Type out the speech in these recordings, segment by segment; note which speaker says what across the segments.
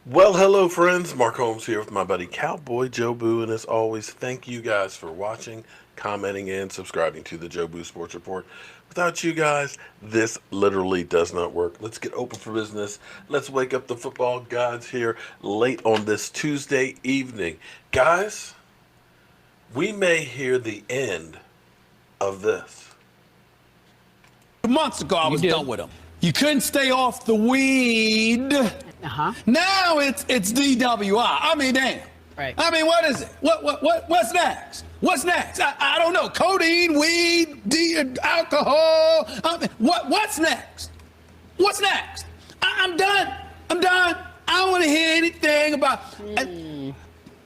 Speaker 1: Well, hello, friends. Mark Holmes here with my buddy Cowboy Joe Boo, and as always, thank you guys for watching, commenting, and subscribing to the Joe Boo Sports Report. Without you guys, this literally does not work. Let's get open for business. Let's wake up the football gods here late on this Tuesday evening. Guys, we may hear the end of this.
Speaker 2: Months ago, I was
Speaker 3: do.
Speaker 2: done with them. You couldn't stay off the weed. Now it's DWI. I mean, damn.
Speaker 3: Right.
Speaker 2: I mean, what is it? What's next? What's next? I don't know. Codeine, weed, alcohol. What's next? What's next? I'm done. I'm done. I don't want to hear anything about.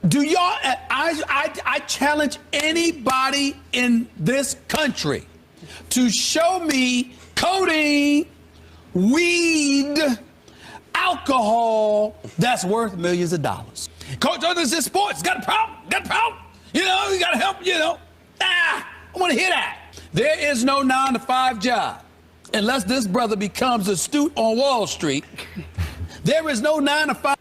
Speaker 2: Do y'all? I challenge anybody in this country to show me codeine, weed, alcohol that's worth millions of dollars. Coach, this is sports. Got a problem? Got a problem? You know, you got to help, I want to hear that. There is no 9-to-5 job unless this brother becomes astute on Wall Street. There is no 9-to-5.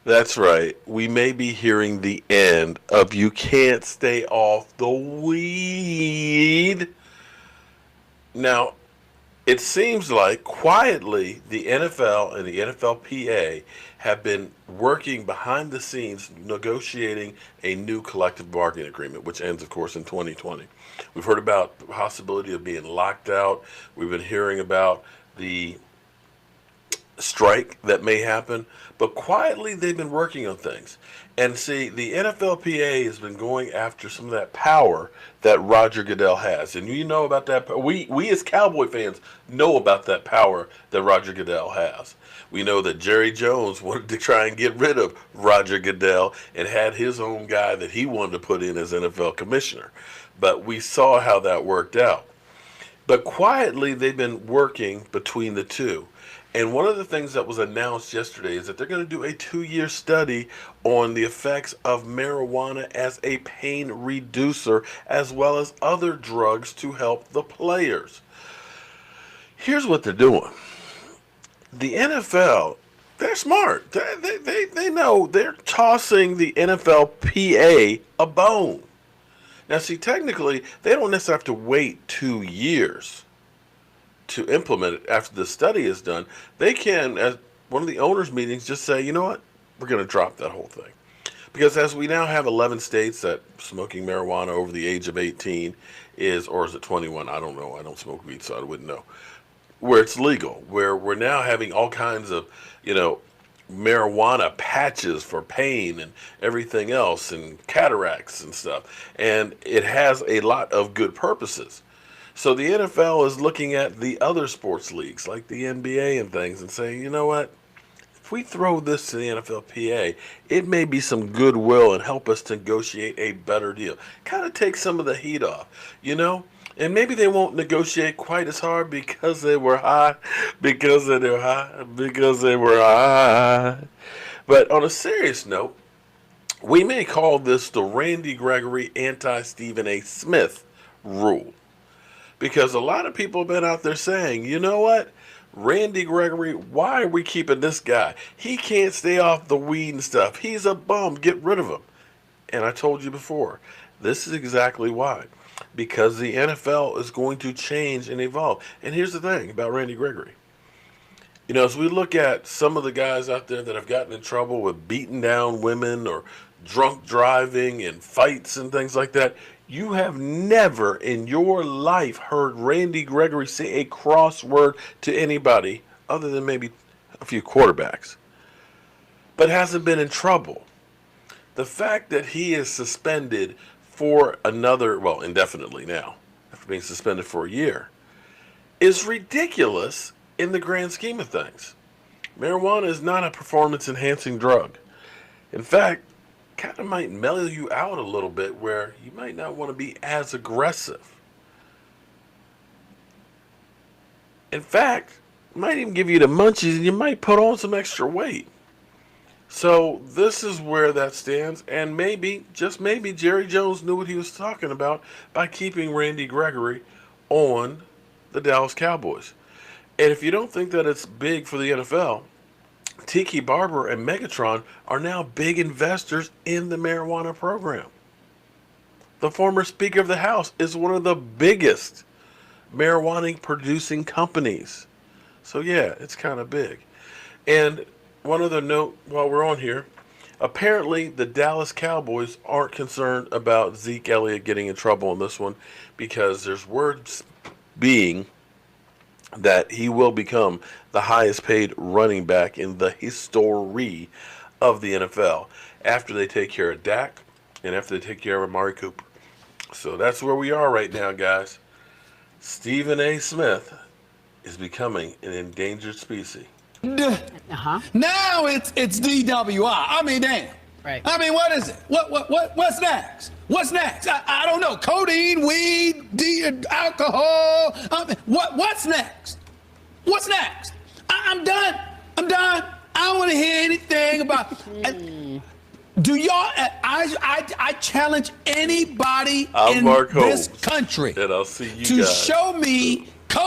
Speaker 1: That's right. We may be hearing the end of you can't stay off the weed. Now, it seems like quietly the NFL and the NFLPA have been working behind the scenes negotiating a new collective bargaining agreement, which ends, of course, in 2020. We've heard about the possibility of being locked out. We've been hearing about the strike that may happen, but quietly they've been working on things. And see, the NFLPA has been going after some of that power that Roger Goodell has. And you know about that. We as Cowboy fans know about that power that Roger Goodell has. We know that Jerry Jones wanted to try and get rid of Roger Goodell and had his own guy that he wanted to put in as NFL commissioner. But we saw how that worked out. But quietly they've been working between the two. And one of the things that was announced yesterday is that they're going to do a 2-year study on the effects of marijuana as a pain reducer, as well as other drugs to help the players. Here's what they're doing. The NFL, they're smart. They know they're tossing the NFLPA a bone. Now, see, technically, they don't necessarily have to wait 2 years to implement it after the study is done. They can, at one of the owners' meetings, just say, you know what, we're going to drop that whole thing. Because as we now have 11 states that smoking marijuana over the age of 18 is, or is it 21? I don't know. I don't smoke weed, so I wouldn't know. Where it's legal, where we're now having all kinds of, marijuana patches for pain and everything else and cataracts and stuff. And it has a lot of good purposes. So the NFL is looking at the other sports leagues like the NBA and things and saying, you know what? If we throw this to the NFLPA, it may be some goodwill and help us negotiate a better deal. Kind of take some of the heat off, And maybe they won't negotiate quite as hard because they were high, because they were high. But on a serious note, we may call this the Randy Gregory anti-Stephen A. Smith rule. Because a lot of people have been out there saying, you know what? Randy Gregory, why are we keeping this guy? He can't stay off the weed and stuff. He's a bum. Get rid of him. And I told you before, this is exactly why. Because the NFL is going to change and evolve. And here's the thing about Randy Gregory. As we look at some of the guys out there that have gotten in trouble with beating down women or drunk driving and fights and things like that, you have never in your life heard Randy Gregory say a cross word to anybody other than maybe a few quarterbacks, but hasn't been in trouble. The fact that he is suspended for indefinitely now, after being suspended for a year, is ridiculous in the grand scheme of things. Marijuana is not a performance-enhancing drug. In fact, kind of might mellow you out a little bit where you might not want to be as aggressive. In fact, it might even give you the munchies and you might put on some extra weight. So this is where that stands, and maybe, just maybe, Jerry Jones knew what he was talking about by keeping Randy Gregory on the Dallas Cowboys. And if you don't think that it's big for the NFL, Tiki Barber and Megatron are now big investors in the marijuana program. The former Speaker of the House is one of the biggest marijuana producing companies. So, yeah, it's kind of big. And one other note while we're on here, apparently the Dallas Cowboys aren't concerned about Zeke Elliott getting in trouble in this one because there's words being that he will become the highest paid running back in the history of the NFL after they take care of Dak and after they take care of Amari Cooper. So that's where we are right now, guys. Stephen A. Smith is becoming an endangered species.
Speaker 2: Now it's DWI. I mean, damn.
Speaker 3: Right.
Speaker 2: I mean, what is it? What's next? What's next? I don't know. Codeine, weed, alcohol. What's next? What's next? I'm done. I'm done. I don't want to hear anything about. Do y'all? I challenge anybody in this country
Speaker 1: and I'll see you
Speaker 2: to
Speaker 1: guys.
Speaker 2: show me